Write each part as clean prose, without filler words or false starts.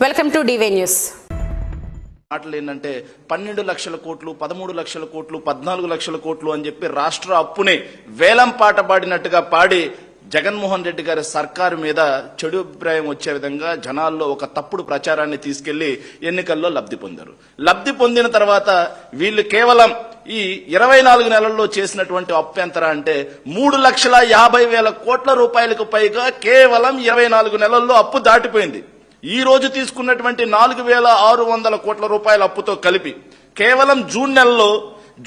Welcome to DY news. మాటలు ఏంటంటే 12 లక్షల కోట్లు, 13 లక్షల కోట్లు, 14 లక్షల కోట్లు అని చెప్పి రాష్ట్ర అప్పుని వేలం పాట పాడినట్టుగా పాడి జగన్మోహన్ రెడ్డి గారి సర్కారు మీద చెడు అభిప్రాయం వచ్చే విధంగా జనాల్లో ఒక తప్పుడు ప్రచారాన్ని తీసుకెళ్లి ఎన్నికల్లో లబ్ధి పొందారు. లబ్ధి పొందిన తర్వాత వీళ్ళు కేవలం ఈ 24 నెలల్లో చేసినటువంటి అప్పు ఎంత అంటే 3,50,000 కోట్ల రూపాయలకు పైగా కేవలం 24 నెలల్లో అప్పు దాటిపోయింది. ఈ రోజు తీసుకున్నటువంటి 4,600 కోట్ల రూపాయల అప్పుతో కలిపి కేవలం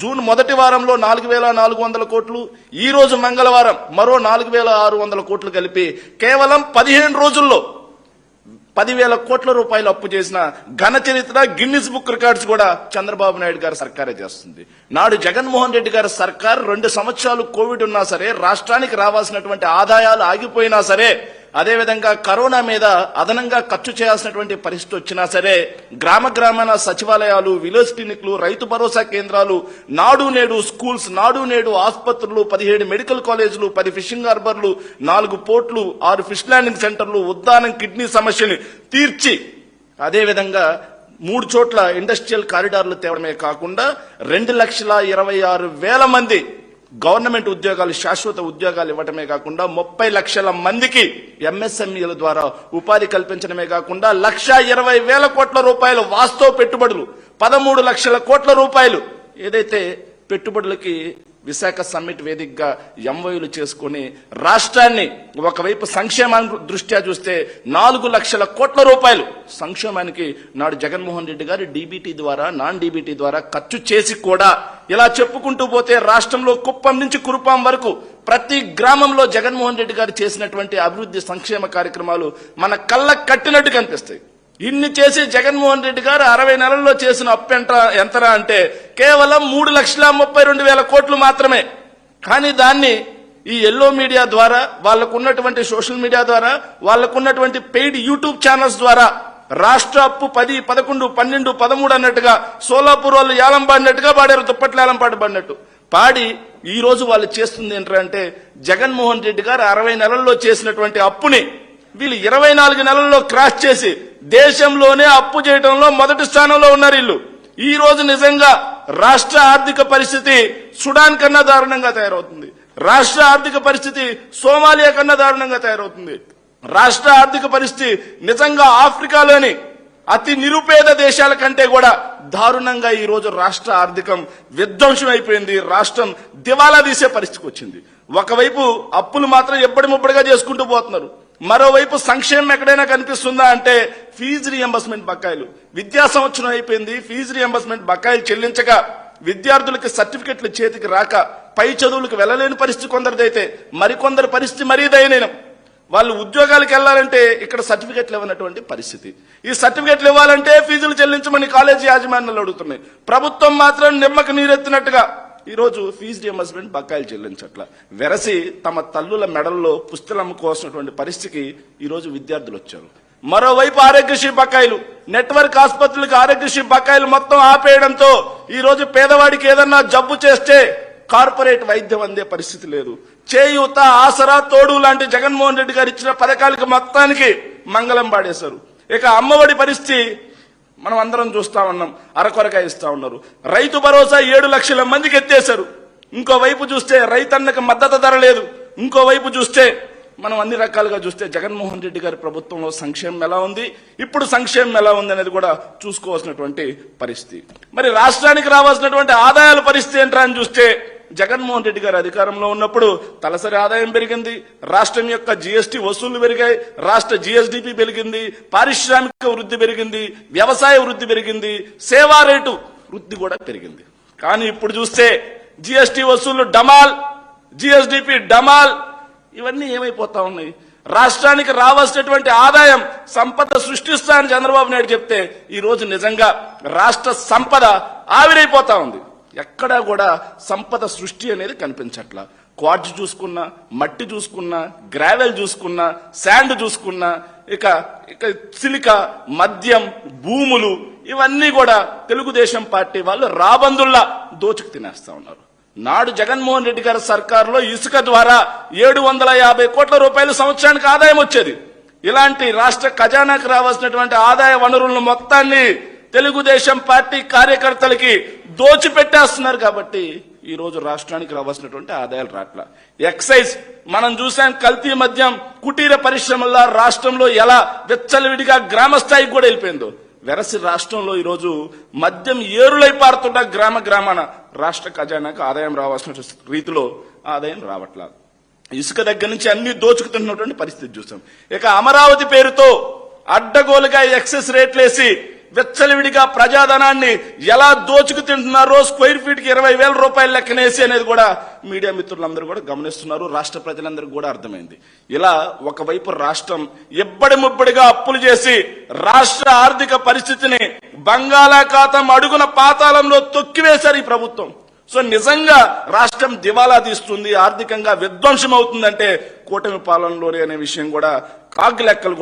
జూన్ మొదటి వారంలో 4,400 కోట్లు, ఈ రోజు మంగళవారం మరో 4,600 కోట్లు కలిపి కేవలం 15 రోజుల్లో 10,000 కోట్ల రూపాయలు అప్పు చేసిన ఘన చరిత్ర గిన్నిస్ బుక్ రికార్డ్స్ కూడా చంద్రబాబు నాయుడు గారి సర్కారే చేస్తుంది. నాడు జగన్మోహన్ రెడ్డి గారి సర్కార్ 2 సంవత్సరాలు కోవిడ్ ఉన్నా సరే, రాష్ట్రానికి రావాల్సినటువంటి ఆదాయాలు ఆగిపోయినా సరే, అదేవిధంగా కరోనా మీద అదనంగా ఖర్చు చేయాల్సినటువంటి పరిస్థితి వచ్చినా సరే, గ్రామాన సచివాలయాలు, విలేజ్ క్లినిక్లు, రైతు భరోసా కేంద్రాలు, నాడు నేడు స్కూల్స్, నాడు నేడు ఆసుపత్రులు, 17 మెడికల్ కాలేజీలు, 10 ఫిషింగ్ హార్బర్లు, 4 పోర్టులు, 6 ఫిష్ ల్యాండింగ్ సెంటర్లు, ఉద్దానం కిడ్నీ సమస్యని తీర్చి, అదేవిధంగా 3 చోట్ల ఇండస్ట్రియల్ కారిడార్లు తేవడమే కాకుండా 2,26,000 మంది గవర్నమెంట్ ఉద్యోగాలు, శాశ్వత ఉద్యోగాలు ఇవ్వటమే కాకుండా 30 లక్షల మందికి ఎంఎస్ఎంఈల ద్వారా ఉపాధి కల్పించడమే కాకుండా 1,20,000 కోట్ల రూపాయలు వాస్తవ పెట్టుబడులు, 13 లక్షల కోట్ల రూపాయలు ఏదైతే పెట్టుబడులకి విశాఖ సమ్మిట్ వేదికగా ఎంఓయూలు చేసుకుని రాష్ట్రాన్ని ఒకవైపు సంక్షేమాన్ని దృష్ట్యా చూస్తే 4 లక్షల కోట్ల రూపాయలు సంక్షేమానికి నాడు జగన్మోహన్ రెడ్డి గారు డీబీటీ ద్వారా, నాన్ డీబీటీ ద్వారా ఖర్చు చేసి కూడా ఇలా చెప్పుకుంటూ పోతే రాష్ట్రంలో కుప్పం నుంచి కురుపాం వరకు ప్రతి గ్రామంలో జగన్మోహన్ రెడ్డి గారు చేసినటువంటి అభివృద్ధి సంక్షేమ కార్యక్రమాలు మన కళ్ళకు కట్టినట్టు కనిపిస్తాయి. ఇన్ని చేసి జగన్మోహన్ రెడ్డి గారు 60 నెలల్లో చేసిన అప్పు ఎంతరా అంటే కేవలం 3,32,000 కోట్లు మాత్రమే. కానీ దాన్ని ఈ ఎల్లో మీడియా ద్వారా, వాళ్లకున్నటువంటి సోషల్ మీడియా ద్వారా, వాళ్లకున్నటువంటి పెయిడ్ యూట్యూబ్ ఛానల్స్ ద్వారా రాష్ట్ర అప్పు 10, 11, 12, 13 అన్నట్టుగా సోలాపూర్ వాళ్ళు ఏలం పాడినట్టుగా పాడారు, దుప్పట్లు ఏలం పాడినట్టు పాడి ఈ రోజు వాళ్ళు చేస్తుంది ఏంటంటే జగన్మోహన్ రెడ్డి గారు 60 నెలల్లో చేసినటువంటి అప్పుని వీళ్ళు 24 నెలల్లో క్రాస్ చేసి దేశంలోనే అప్పు చేయడంలో మొదటి స్థానంలో ఉన్నారు వీళ్ళు. ఈ రోజు నిజంగా రాష్ట్ర ఆర్థిక పరిస్థితి సుడాన్ కన్నా దారుణంగా తయారవుతుంది. రాష్ట్ర ఆర్థిక పరిస్థితి సోమాలియా కన్నా దారుణంగా తయారవుతుంది. రాష్ట్ర ఆర్థిక పరిస్థితి నిజంగా ఆఫ్రికాలోని అతి నిరుపేద దేశాల కంటే కూడా దారుణంగా ఈ రోజు రాష్ట్ర ఆర్థికం విధ్వంసం అయిపోయింది. రాష్ట్రం దివాలా తీసే పరిస్థితికి వచ్చింది. ఒకవైపు అప్పులు మాత్రం ఎప్పటి ముప్పటిగా చేసుకుంటూ పోతున్నారు, మరోవైపు సంక్షేమం ఎక్కడైనా కనిపిస్తుందా అంటే ఫీజు రియంబర్స్మెంట్ బకాయిలు. విద్యా సంవత్సరం అయిపోయింది, ఫీజు రియంబర్స్మెంట్ బకాయిలు చెల్లించక విద్యార్థులకి సర్టిఫికెట్లు చేతికి రాక పై చదువులకు వెళ్లలేని పరిస్థితి కొందరిదైతే, మరికొందరి పరిస్థితి మరీ దయనీయం. వాళ్ళు ఉద్యోగాలకు వెళ్లాలంటే ఇక్కడ సర్టిఫికెట్లు ఇవ్వనటువంటి పరిస్థితి. ఈ సర్టిఫికెట్లు ఇవ్వాలంటే ఫీజులు చెల్లించమని కాలేజీ యాజమాన్యాలు అడుగుతున్నాయి. ప్రభుత్వం మాత్రం నిమ్మకు నీరెత్తినట్టుగా ఈ రోజు ఫీజు రియంబర్స్మెంట్ బకాయిలు చెల్లించట్ల వెరసి తమ తల్లుల మెడల్లో పుస్తలు అమ్ముకోవాల్సినటువంటి పరిస్థితికి ఈ రోజు విద్యార్థులు వచ్చారు. మరోవైపు ఆరోగ్యశ్రీ బకాయిలు, నెట్వర్క్ ఆసుపత్రులకు ఆరోగ్యశ్రీ బకాయిలు మొత్తం ఆపేయడంతో ఈ రోజు పేదవాడికి ఏదన్నా జబ్బు చేస్తే కార్పొరేట్ వైద్యం అందే పరిస్థితి లేదు. చేయూత, ఆసరా, తోడు లాంటి జగన్మోహన్ రెడ్డి గారు ఇచ్చిన పథకాలకి మొత్తానికి మంగళం పాడేశారు. ఇక అమ్మఒడి పరిస్థితి మనం అందరం చూస్తా ఉన్నాం, అరకొరగా ఇస్తా ఉన్నారు. రైతు భరోసా 7 లక్షల మందికి ఎత్తేశారు. ఇంకోవైపు చూస్తే రైతన్నకు మద్దతు ధర లేదు. ఇంకోవైపు చూస్తే మనం అన్ని రకాలుగా చూస్తే జగన్మోహన్ రెడ్డి గారి ప్రభుత్వంలో సంక్షేమం ఎలా ఉంది, ఇప్పుడు సంక్షేమం ఎలా ఉంది అనేది కూడా చూసుకోవాల్సినటువంటి పరిస్థితి. మరి రాష్ట్రానికి రావాల్సినటువంటి ఆదాయాల పరిస్థితి ఏంట్రా అని చూస్తే జగన్మోహన్ రెడ్డి గారు అధికారంలో ఉన్నప్పుడు తలసరి ఆదాయం పెరిగింది, రాష్ట్రం యొక్క జీఎస్టీ వసూళ్లు పెరిగాయి, రాష్ట్ర జీఎస్డీపీ పెరిగింది, పారిశ్రామిక వృద్ధి పెరిగింది, వ్యవసాయ వృద్ధి పెరిగింది, సేవా రేటు వృద్ధి కూడా పెరిగింది. కానీ ఇప్పుడు చూస్తే జీఎస్టీ వసూళ్లు డమాల్, జీఎస్డీపీ డమాల్, ఇవన్నీ ఏమైపోతా ఉన్నాయి. రాష్ట్రానికి రావాల్సినటువంటి ఆదాయం, సంపద సృష్టిస్తా అని చంద్రబాబు నాయుడు చెప్తే ఈ రోజు నిజంగా రాష్ట్ర సంపద ఆవిరైపోతా ఉంది. ఎక్కడా కూడా సంపద సృష్టి అనేది కనిపించట్లా. క్వార్ట్జ్ చూసుకున్నా, మట్టి చూసుకున్నా, గ్రావెల్ చూసుకున్నా, శాండ్ చూసుకున్నా, ఇక సిలికా, మద్యం, భూములు, ఇవన్నీ కూడా తెలుగుదేశం పార్టీ వాళ్ళు రాబందుల్లా దోచుకు తినేస్తా ఉన్నారు. నాడు జగన్మోహన్ రెడ్డి గారి సర్కారులో ఇసుక ద్వారా 750 కోట్ల రూపాయలు సంవత్సరానికి ఆదాయం వచ్చేది. ఇలాంటి రాష్ట్ర ఖజానాకు రావాల్సినటువంటి ఆదాయ వనరులను మొత్తాన్ని తెలుగుదేశం పార్టీ కార్యకర్తలకి దోచిపెట్టేస్తున్నారు. కాబట్టి ఈ రోజు రాష్ట్రానికి రావాల్సినటువంటి ఆదాయాలు రాట్లా. ఎక్సైజ్ మనం చూసాం, కల్తీ మద్యం కుటీర పరిశ్రమల రాష్ట్రంలో ఎలా వెచ్చలవిడిగా గ్రామ స్థాయికి కూడా వెళ్ళిపోయిందో, వెరసి రాష్ట్రంలో ఈరోజు మద్యం ఏరులై పారుతున్న గ్రామాన రాష్ట్ర ఖజానాకు ఆదాయం రావాల్సిన రీతిలో ఆదాయం రావట్లా. ఇసుక దగ్గర నుంచి అన్ని దోచుకుతున్నటువంటి పరిస్థితి చూసాం. ఇక అమరావతి పేరుతో అడ్డగోలుగా ఎక్సెస్ రేట్లేసి వెచ్చలివిడిగా ప్రజాధనాన్ని ఎలా దోచుకు తింటున్నారో, స్క్వేర్ ఫీట్ కి 20,000 రూపాయలు లెక్కనేసి అనేది కూడా మీడియా మిత్రులందరూ కూడా గమనిస్తున్నారు. రాష్ట్ర ప్రజలందరికీ కూడా అర్థమైంది. ఇలా ఒకవైపు రాష్ట్రం ఇబ్బడి ముబ్బడిగా అప్పులు చేసి రాష్ట్ర ఆర్థిక పరిస్థితిని బంగాళాఖాతం అడుగున పాతాళంలో తొక్కివేశారు ఈ ప్రభుత్వం. సో నిజంగా రాష్ట్రం దివాలా తీస్తుంది, ఆర్థికంగా విధ్వంసం అవుతుందంటే కూటమి పాలనలోనే అనే విషయం కూడా కాగ్ లెక్కలు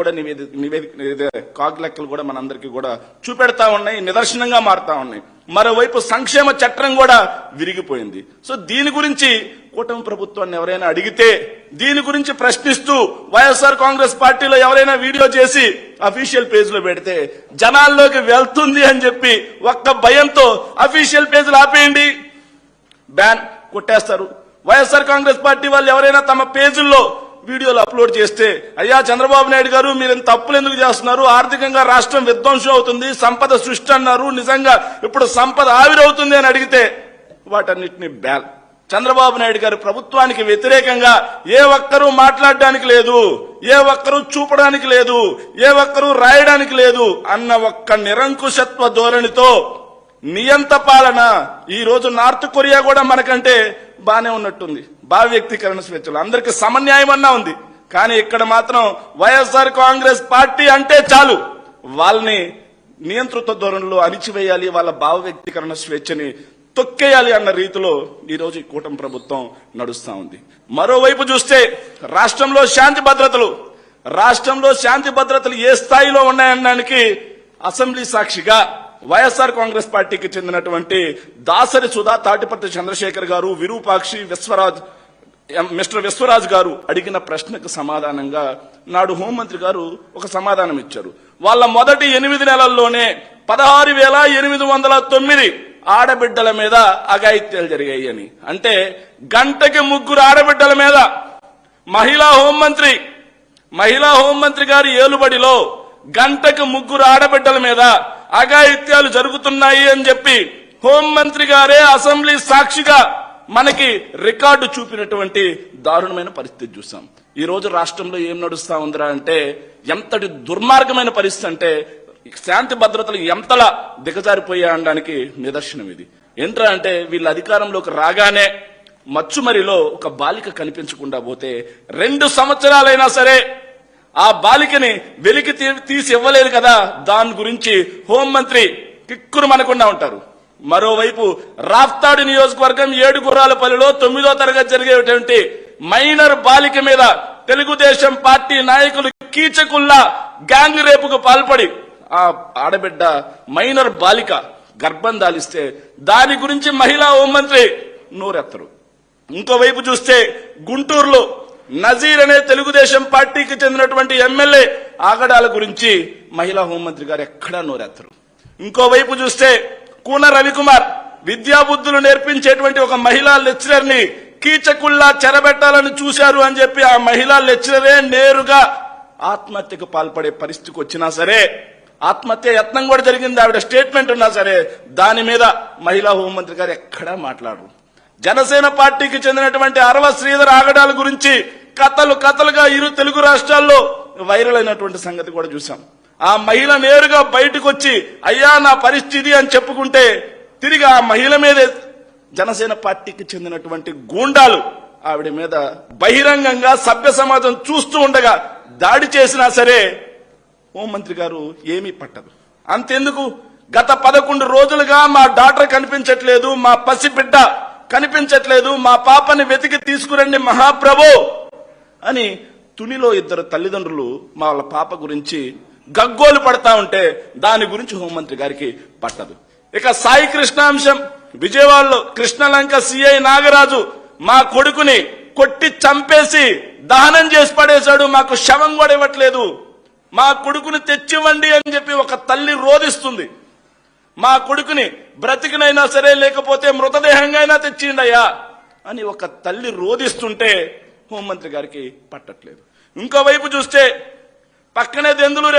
కూడా మనందరికీ కూడా చూపెడతా ఉన్నాయి, నిదర్శనంగా మారుతా ఉన్నాయి. మరోవైపు సంక్షేమ చట్టం కూడా విరిగిపోయింది. సో దీని గురించి కూటమి ప్రభుత్వాన్ని ఎవరైనా అడిగితే, దీని గురించి ప్రశ్నిస్తూ వైఎస్ఆర్ కాంగ్రెస్ పార్టీలో ఎవరైనా వీడియో చేసి అఫీషియల్ పేజ్ లో పెడితే జనాల్లోకి వెళ్తుంది అని చెప్పి ఒక్క భయంతో అఫీషియల్ పేజీలు ఆపేయండి, బ్యాన్ కొట్టేస్తారు. వైఎస్ఆర్ కాంగ్రెస్ పార్టీ వాళ్ళు ఎవరైనా తమ పేజీల్లో వీడియోలు అప్లోడ్ చేస్తే, అయ్యా చంద్రబాబు నాయుడు గారు మీరు ఇంత తప్పులు ఎందుకు చేస్తున్నారు, ఆర్థికంగా రాష్ట్రం విధ్వంసం అవుతుంది, సంపద సృష్టి అన్నారు, నిజంగా ఇప్పుడు సంపద ఆవిరవుతుంది అని అడిగితే వాటన్నిటిని బ్యాన్. చంద్రబాబు నాయుడు గారి ప్రభుత్వానికి వ్యతిరేకంగా ఏ ఒక్కరూ మాట్లాడడానికి లేదు, ఏ ఒక్కరూ చూపడానికి లేదు, ఏ ఒక్కరూ రాయడానికి లేదు అన్న ఒక్క నిరంకుశత్వ ధోరణితో నియంత పాలన. ఈ రోజు నార్త్ కొరియా కూడా మనకంటే బానే ఉన్నట్టుంది, భావ వ్యక్తీకరణ స్వేచ్ఛలు అందరికి సమన్యాయం అన్నా ఉంది. కానీ ఇక్కడ మాత్రం వైఎస్ఆర్ కాంగ్రెస్ పార్టీ అంటే చాలు వాళ్ళని నియంతృత్వ ధోరణిలో అణిచివేయాలి, వాళ్ళ భావ వ్యక్తీకరణ స్వేచ్ఛని తొక్కేయాలి అన్న రీతిలో ఈ రోజు ఈ కూటమి ప్రభుత్వం నడుస్తా ఉంది. మరోవైపు చూస్తే రాష్ట్రంలో శాంతి భద్రతలు ఏ స్థాయిలో ఉన్నాయనడానికి అసెంబ్లీ సాక్షిగా వైఎస్ఆర్ కాంగ్రెస్ పార్టీకి చెందినటువంటి దాసరి సుధా, తాటిపర్తి చంద్రశేఖర్ గారు, విరూపాక్షి, మిస్టర్ విశ్వరాజ్ గారు అడిగిన ప్రశ్నకు సమాధానంగా నాడు హోంమంత్రి గారు ఒక సమాధానం ఇచ్చారు. వాళ్ళ మొదటి 8 నెలల్లోనే 16,809 ఆడబిడ్డల మీద అఘాయిత్యాలు జరిగాయి అని. అంటే గంటకి 3 ఆడబిడ్డల మీద మహిళా హోంమంత్రి గారి ఏలుబడిలో గంటకు 3 ఆడబిడ్డల మీద అఘాయిత్యాలు జరుగుతున్నాయి అని చెప్పి హోంమంత్రి గారే అసెంబ్లీ సాక్షిగా మనకి రికార్డు చూపినటువంటి దారుణమైన పరిస్థితి చూసాం. ఈ రోజు రాష్ట్రంలో ఏం నడుస్తా ఉందిరా అంటే ఎంతటి దుర్మార్గమైన పరిస్థితి అంటే శాంతి భద్రతలు ఎంతలా దిగజారిపోయా అనడానికి నిదర్శనం ఇది. ఏంట్రా అంటే వీళ్ళ అధికారంలోకి రాగానే మచ్చుమరిలో ఒక బాలిక కనిపించకుండా పోతే 2 సంవత్సరాలైనా సరే ఆ బాలికని వెలికి తీసి ఇవ్వలేదు కదా, దాని గురించి హోంమంత్రి కిక్కురు మనకుండా ఉంటారు. మరోవైపు రాప్తాడు నియోజకవర్గం ఏడుగుర్రాలపల్లిలో 9వ తరగతి జరిగేటువంటి మైనర్ బాలిక మీద తెలుగుదేశం పార్టీ నాయకులు కీచకుల్లా గ్యాంగ్ రేపుకు పాల్పడి ఆ ఆడబిడ్డ మైనర్ బాలిక గర్భం దాలిస్తే దాని గురించి మహిళా హోంమంత్రి నోరెత్తరు. ఇంకోవైపు చూస్తే గుంటూరులో నజీర్ అనే తెలుగుదేశం పార్టీకి చెందినటువంటి ఎమ్మెల్యే ఆగడాల గురించి మహిళా హోంమంత్రి గారు ఎక్కడా నోరెత్తరు. ఇంకోవైపు చూస్తే కూన రవికుమార్ విద్యాబుద్ధులు నేర్పించేటువంటి ఒక మహిళా లెక్చరర్ ని కీచకుల్లా చెరబెట్టాలని చూశారు అని చెప్పి ఆ మహిళా లెక్చరరే నేరుగా ఆత్మహత్యకు పాల్పడే పరిస్థితికి వచ్చినా సరే, ఆత్మహత్య యత్నం కూడా జరిగింది, ఆవిడ స్టేట్మెంట్ ఉన్నా సరే దాని మీద మహిళా హోంమంత్రి గారు ఎక్కడా మాట్లాడరు. జనసేన పార్టీకి చెందినటువంటి అరవ శ్రీధర్ ఆగడాల గురించి కథలుగా 2 తెలుగు రాష్ట్రాల్లో వైరల్ అయినటువంటి సంగతి కూడా చూసాం. ఆ మహిళ నేరుగా బయటకు వచ్చి అయ్యా నా పరిస్థితి అని చెప్పుకుంటే తిరిగి ఆ మహిళ మీదే జనసేన పార్టీకి చెందినటువంటి గూండాలు ఆవిడ మీద బహిరంగంగా సభ్య సమాజం చూస్తూ ఉండగా దాడి చేసినా సరే హోంమంత్రి గారు ఏమీ పట్టదు. అంతెందుకు, గత 11 రోజులుగా మా డాక్టర్ కనిపించట్లేదు, మా పసిబిడ్డ కనిపించట్లేదు, మా పాపని వెతికి తీసుకురండి మహాప్రభు అని తునిలో 2 తల్లిదండ్రులు వాళ్ళ పాప గురించి గగ్గోలు పడతా ఉంటే దాని గురించి హోంమంత్రి గారికి పట్టదు. ఇక సాయి కృష్ణాంశం విజయవాడలో కృష్ణలంక సిఐ నాగరాజు మా కొడుకుని కొట్టి చంపేసి దహనం చేసి పడేశాడు, మాకు శవం కూడా ఇవ్వట్లేదు మా కొడుకుని తెచ్చివ్వండి అని చెప్పి ఒక తల్లి రోధిస్తుంది. మా కొడుకుని బ్రతికినైనా సరే లేకపోతే మృతదేహంగా అయినా తెచ్చిండయ్యా అని ఒక తల్లి రోధిస్తుంటే హోంమంత్రి గారికి పట్టట్లేదు. ఇంకోవైపు చూస్తే పక్కనే దెందులూరు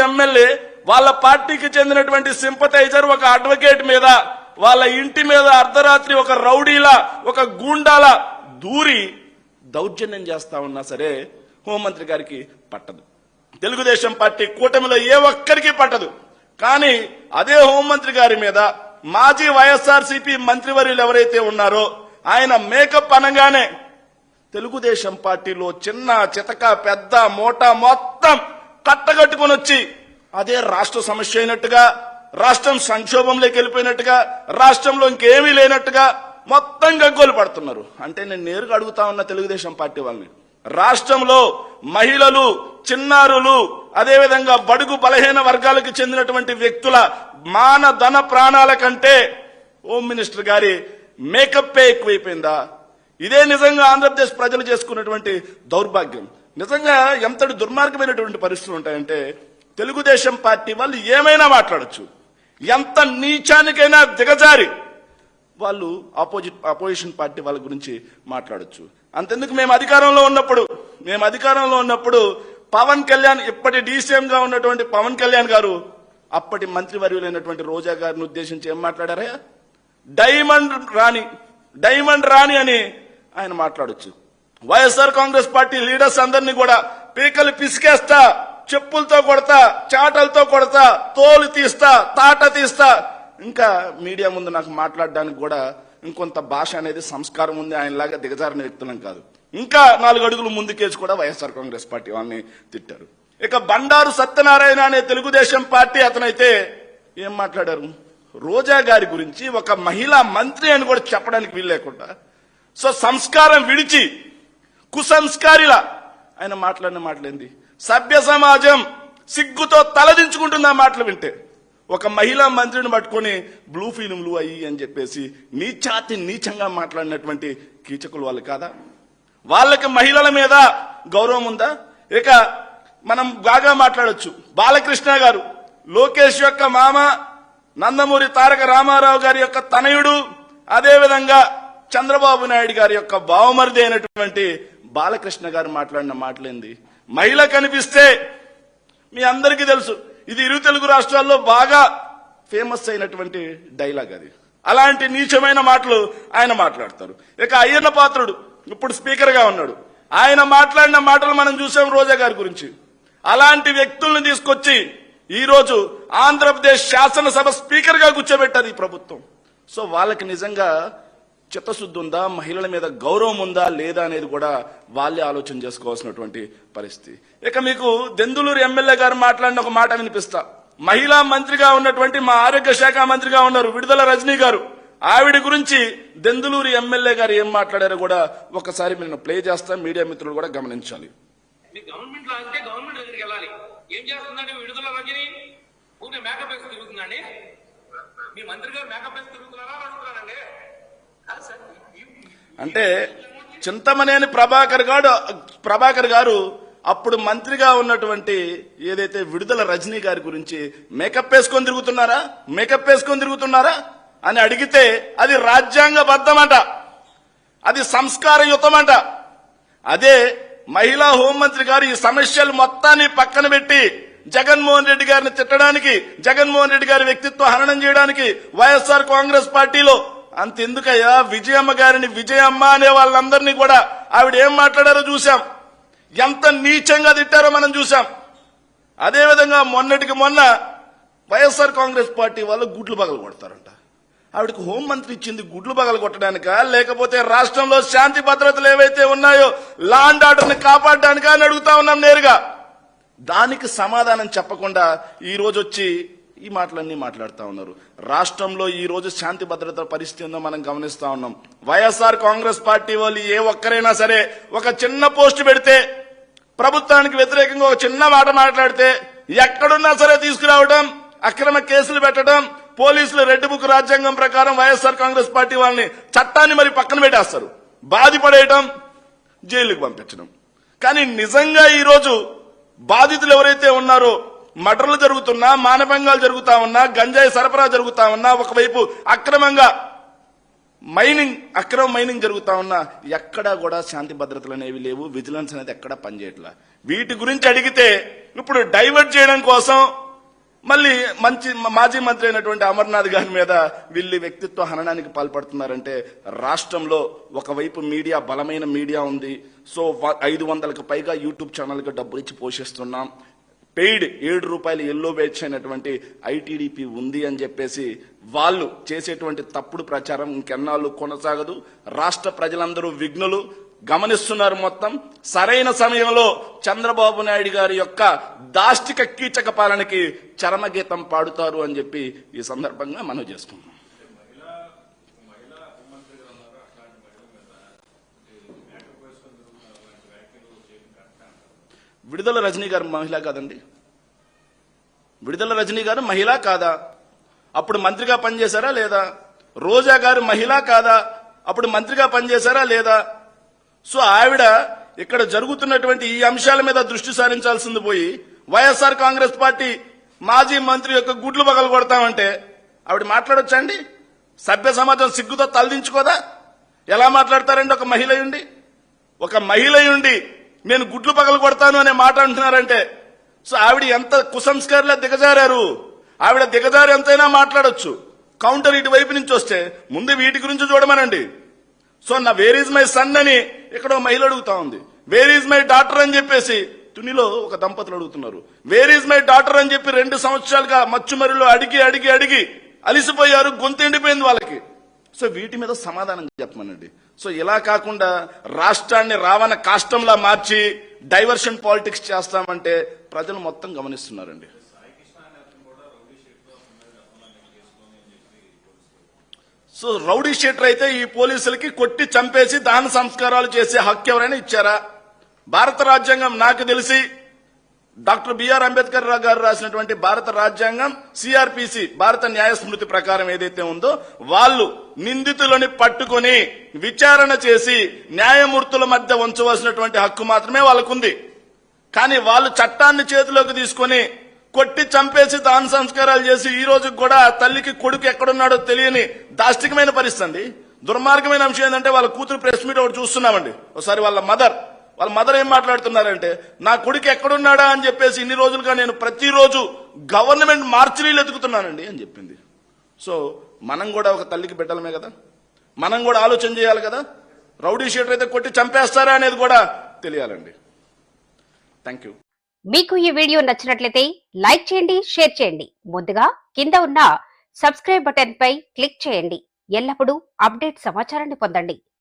ఎమ్మెల్యే వాళ్ళ పార్టీకి చెందినటువంటి సింపథైజర్ ఒక అడ్వకేట్ మీద వాళ్ళ ఇంటి మీద అర్ధరాత్రి ఒక రౌడీలా ఒక గూండాలా దూరి దౌర్జన్యం చేస్తా ఉన్నా సరే హోంమంత్రి గారికి పట్టదు. తెలుగుదేశం పార్టీ కూటమిలో ఏ ఒక్కరికి పట్టదు. కానీ అదే హోంమంత్రి గారి మీద మాజీ వైఎస్ఆర్సీపీ మంత్రివర్యులు ఎవరైతే ఉన్నారో ఆయన మేకప్ అనగానే తెలుగుదేశం పార్టీలో చిన్న చితక పెద్ద మోటా మొత్తం కట్టగట్టుకుని వచ్చి అదే రాష్ట్ర సమస్య అయినట్టుగా, రాష్ట్రం సంక్షోభంలోకి వెళ్ళిపోయినట్టుగా, రాష్ట్రంలో ఇంకేమీ లేనట్టుగా మొత్తం గగ్గోలు పడుతున్నారు. అంటే నేను నేరుగా అడుగుతా ఉన్న తెలుగుదేశం పార్టీ వాళ్ళని, రాష్ట్రంలో మహిళలు, చిన్నారులు, అదేవిధంగా బడుగు బలహీన వర్గాలకు చెందినటువంటి వ్యక్తుల మాన ధన ప్రాణాల కంటే హోమ్ మినిస్టర్ గారి మేకప్పే ఎక్కువైపోయిందా? ఇదే నిజంగా ఆంధ్రప్రదేశ్ ప్రజలు చేసుకున్నటువంటి దౌర్భాగ్యం. నిజంగా ఎంతటి దుర్మార్గమైనటువంటి పరిస్థితులు ఉంటాయంటే తెలుగుదేశం పార్టీ వాళ్ళు ఏమైనా మాట్లాడచ్చు, ఎంత నీచానికైనా దిగజారి వాళ్ళు అపోజిషన్ పార్టీ వాళ్ళ గురించి మాట్లాడచ్చు. అంతెందుకు మేము అధికారంలో ఉన్నప్పుడు పవన్ కళ్యాణ్, ఇప్పటి డీసీఎం గా ఉన్నటువంటి పవన్ కళ్యాణ్ గారు అప్పటి మంత్రివర్యులైనటువంటి రోజా గారిని ఉద్దేశించి ఏం మాట్లాడారా? డైమండ్ రాణి అని ఆయన మాట్లాడొచ్చు. వైఎస్ఆర్ కాంగ్రెస్ పార్టీ లీడర్స్ అందరినీ కూడా పీకలు పిసికేస్తా, చెప్పులతో కొడతా, చాటలతో కొడతా, తోలు తీస్తా, తాట తీస్తా. ఇంకా మీడియా ముందు నాకు మాట్లాడడానికి కూడా ఇంకొంత భాష అనేది సంస్కారం ఉంది. ఆయనలాగా దిగజారిన వ్యక్తులం కాదు. ఇంకా 4 అడుగులు ముందుకేసి కూడా వైఎస్ఆర్ కాంగ్రెస్ పార్టీ వాళ్ళని తిట్టారు. ఇక బండారు సత్యనారాయణ అనే తెలుగుదేశం పార్టీ అతనైతే ఏం మాట్లాడారు? రోజా గారి గురించి ఒక మహిళా మంత్రి అని కూడా చెప్పడానికి వీలు లేకుండా, సో సంస్కారం విడిచి కుసంస్కారిలా ఆయన మాట్లాడిన మాటలేంది? సభ్య సమాజం సిగ్గుతో తలదించుకుంటుంది ఆ మాటలు వింటే. ఒక మహిళా మంత్రిని పట్టుకొని బ్లూ ఫిల్మ్లు అయ్యి అని చెప్పేసి నీచంగా మాట్లాడినటువంటి కీచకులు వాళ్ళు కాదా? వాళ్ళకి మహిళల మీద గౌరవం ఉందా? ఇక మనం బాగా మాట్లాడొచ్చు. బాలకృష్ణ గారు లోకేష్ యొక్క మామ, నందమూరి తారక రామారావు గారి యొక్క తనయుడు, అదేవిధంగా చంద్రబాబు నాయుడు గారి యొక్క బావమరిది అయినటువంటి బాలకృష్ణ గారు మాట్లాడిన మాటలేంది? మహిళ కనిపిస్తే మీ అందరికీ తెలుసు, ఇది ఇరు తెలుగు రాష్ట్రాల్లో బాగా ఫేమస్ అయినటువంటి డైలాగ్ అది. అలాంటి నీచమైన మాటలు ఆయన మాట్లాడతారు. ఇక అయ్యన్న పాత్రుడు ఇప్పుడు స్పీకర్ గా ఉన్నాడు. ఆయన మాట్లాడిన మాటలు మనం చూసాం రోజా గారి గురించి. అలాంటి వ్యక్తుల్ని తీసుకొచ్చి ఈ రోజు ఆంధ్రప్రదేశ్ శాసనసభ స్పీకర్ గా కూర్చోబెట్టారు ఈ ప్రభుత్వం. సో వాళ్ళకి నిజంగా చిత్తశుద్ధి ఉందా, మహిళల మీద గౌరవం ఉందా లేదా అనేది కూడా వాళ్ళే ఆలోచన చేసుకోవాల్సినటువంటి పరిస్థితి. ఇక మీకు దెందులూరు ఎమ్మెల్యే గారు మాట్లాడిన ఒక మాట వినిపిస్తా. మహిళా మంత్రిగా ఉన్నటువంటి మా ఆరోగ్య శాఖ మంత్రిగా ఉన్నారు విడుదల రజనీ గారు, ఆవిడ గురించి దెందులూరు ఎమ్మెల్యే గారు ఏం మాట్లాడారో కూడా ఒకసారి నేను ప్లే చేస్తా, మీడియా మిత్రులు కూడా గమనించాలి. గవర్నమెంట్ లో అంటే గవర్నమెంట్ దగ్గరికి వెళ్ళాలి. ఏం చేస్తుందంటే విడుదల రజనీ ఊరికే మేకప్ వేసి తిరుగుతుందండి. మీ మంత్రి గారు మేకప్ వేసి తిరుగుతున్నారా అడుగుతున్నానండి. అంటే చింతమనేని ప్రభాకర్ గారు అప్పుడు మంత్రిగా ఉన్నటువంటి ఏదైతే విడుదల రజనీ గారి గురించి మేకప్ వేసుకొని తిరుగుతున్నారా అని అడిగితే అది రాజ్యాంగబద్ధమట, అది సంస్కారయుతమట. అదే మహిళా హోంమంత్రి గారు ఈ సమస్యలు మొత్తాన్ని పక్కన పెట్టి జగన్మోహన్ రెడ్డి గారిని తిట్టడానికి, జగన్మోహన్ రెడ్డి గారి వ్యక్తిత్వ హననం చేయడానికి వైఎస్ఆర్ కాంగ్రెస్ పార్టీలో అంతెందుకయ్యా, విజయమ్మ గారిని విజయమ్మ అనే వాళ్ళందరినీ కూడా ఆవిడ ఏం మాట్లాడారో చూశాం, ఎంత నీచంగా తిట్టారో మనం చూశాం. అదేవిధంగా మొన్నటికి మొన్న వైఎస్ఆర్ కాంగ్రెస్ పార్టీ వాళ్ళు గుడ్లు పగలు కొడతారంట. ఆవిడకి హోంమంత్రి ఇచ్చింది గుడ్లు పగలు కొట్టడానికా, లేకపోతే రాష్ట్రంలో శాంతి భద్రతలు ఏవైతే ఉన్నాయో లా అండ్ ఆర్డర్ని కాపాడడానికా అని అడుగుతా ఉన్నాం నేరుగా. దానికి సమాధానం చెప్పకుండా ఈ రోజు వచ్చి ఈ మాటలన్నీ మాట్లాడుతూ ఉన్నారు. రాష్ట్రంలో ఈ రోజు శాంతి భద్రతల పరిస్థితి ఉందో మనం గమనిస్తా ఉన్నాం. వైఎస్ఆర్ కాంగ్రెస్ పార్టీ వాళ్ళు ఏ ఒక్కరైనా సరే ఒక చిన్న పోస్ట్ పెడితే, ప్రభుత్వానికి వ్యతిరేకంగా ఒక చిన్న మాట మాట్లాడితే ఎక్కడున్నా సరే తీసుకురావడం, అక్రమ కేసులు పెట్టడం, పోలీసులు రెడ్ బుక్ రాజ్యాంగం ప్రకారం వైఎస్ఆర్ కాంగ్రెస్ పార్టీ వాళ్ళని చట్టాన్ని మరి పక్కన పెట్టేస్తారు, బాధిపడేయటం, జైలుకు పంపించడం. కానీ నిజంగా ఈరోజు బాధితులు ఎవరైతే ఉన్నారో, మర్డర్లు జరుగుతున్నా, మానభంగాలు జరుగుతా ఉన్నా, గంజాయి సరఫరా జరుగుతా ఉన్నా, ఒకవైపు అక్రమ మైనింగ్ జరుగుతా ఉన్నా, ఎక్కడా కూడా శాంతి భద్రతలు అనేవి లేవు. విజిలెన్స్ అనేది ఎక్కడా పనిచేయట్లా. వీటి గురించి అడిగితే ఇప్పుడు డైవర్ట్ చేయడం కోసం మళ్ళీ మాజీ మంత్రి అయినటువంటి అమర్నాథ్ గారి మీద వీళ్ళు వ్యక్తిత్వ హననానికి పాల్పడుతున్నారంటే, రాష్ట్రంలో ఒకవైపు మీడియా, బలమైన మీడియా ఉంది. సో 500కు పైగా యూట్యూబ్ ఛానల్కి డబ్బులు ఇచ్చి పోషిస్తున్నాం. పెయిడ్ ₹7 ఎల్లో బ్యాచ్ అయినటువంటి ఐటీడీపీ ఉంది అని చెప్పేసి వాళ్ళు చేసేటువంటి తప్పుడు ప్రచారం ఇంకెన్నాళ్ళు కొనసాగదు. రాష్ట్ర ప్రజలందరూ విఘ్నులు గమనిస్తున్నారు. మొత్తం సరైన సమయంలో చంద్రబాబు నాయుడు గారి యొక్క దాష్టిక కీచక పాలనకి చరమగీతం పాడుతారు అని చెప్పి ఈ సందర్భంగా మనం చేసుకున్నాం. విడుదల రజనీ గారు మహిళ కాదండి? విడుదల రజనీ గారు మహిళ కాదా? అప్పుడు మంత్రిగా పనిచేశారా లేదా? రోజా గారు మహిళ కాదా? అప్పుడు మంత్రిగా పనిచేశారా లేదా? సో ఆవిడ ఇక్కడ జరుగుతున్నటువంటి ఈ అంశాల మీద దృష్టి సారించాల్సింది పోయి వైఎస్ఆర్ కాంగ్రెస్ పార్టీ మాజీ మంత్రి యొక్క గుడ్లు పగలు కొడతామంటే ఆవిడ మాట్లాడొచ్చా అండి? సభ్య సమాజం సిగ్గుతో తలదించుకోదా? ఎలా మాట్లాడతారండి ఒక మహిళ ఉండి నేను గుడ్లు పగలు కొడతాను అనే మాట అంటున్నారంటే, సో ఆవిడ ఎంత కుసంస్కారులా దిగజారారు. ఆవిడ దిగజారి ఎంతైనా మాట్లాడొచ్చు. కౌంటర్ ఇటు వైపు నుంచి వస్తే ముందు వీటి గురించి చూడమనండి. సో నా వేర్ ఈజ్ మై సన్ అని ఇక్కడ మహిళ అడుగుతా ఉంది. వేర్ ఈజ్ మై డాటర్ అని చెప్పేసి తునిలో ఒక దంపతులు అడుగుతున్నారు. వేర్ ఈజ్ మై డాటర్ అని చెప్పి 2 సంవత్సరాలుగా మచ్చుమరిలో అడిగి అలిసిపోయారు. గొంతు ఎండిపోయింది వాళ్ళకి. సో వీటి మీద సమాధానం చెప్పమనండి. సో ఇలా కాకుండా రాష్ట్రాన్ని రావణ కాష్టంలా మార్చి డైవర్షన్ పాలిటిక్స్ చేస్తామంటే ప్రజలు మొత్తం గమనిస్తున్నారండి. సో రౌడీ షీటర్ అయితే ఈ పోలీసులకి కొట్టి చంపేసి దాన సంస్కారాలు చేసే హక్కు ఎవరైనా ఇచ్చారా? భారత రాజ్యాంగం నాకు తెలిసి డాక్టర్ బిఆర్ అంబేద్కర్ గారు రాసినటువంటి భారత రాజ్యాంగం, సిఆర్పిసి భారత న్యాయ స్మృతి ప్రకారం ఏదైతే ఉందో వాళ్ళు నిందితులని పట్టుకొని విచారణ చేసి న్యాయమూర్తుల మధ్య ఉంచవలసినటువంటి హక్కు మాత్రమే వాళ్ళకుంది. కానీ వాళ్ళు చట్టాన్ని చేతిలోకి తీసుకొని కొట్టి చంపేసి దాన సంస్కారాలు చేసి ఈ రోజు కూడా తల్లికి కొడుకు ఎక్కడున్నాడో తెలియని దాష్టికమైన పరిస్థితి. దుర్మార్గమైన అంశం ఏంటంటే వాళ్ళ కూతురు ప్రెస్ మీట్ ఒకటి చూస్తున్నామండి. ఒకసారి వాళ్ళ మదర్ ఏం మాట్లాడుతున్నారంటే, నా కొడుకు ఎక్కడున్నాడా అని చెప్పేసి ఇన్ని రోజులుగా నేను ప్రతిరోజు గవర్నమెంట్ మార్చిరీలు ఎదుగుతున్నానండి అని చెప్పింది. సో మనం కూడా ఒక తల్లికి బిడ్డలమే కదా, మనం కూడా ఆలోచన చేయాలి కదా. రౌడీ షీటర్ అయితే కొట్టి చంపేస్తారా అనేది కూడా తెలియాలండి. Thank you. మీకు ఈ వీడియో నచ్చినట్లయితే లైక్ చేయండి, షేర్ చేయండి. ముందుగా కింద ఉన్న సబ్స్క్రైబ్ బటన్ పై క్లిక్ చేయండి. ఎల్లప్పుడూ అప్డేట్ సమాచారాన్ని పొందండి.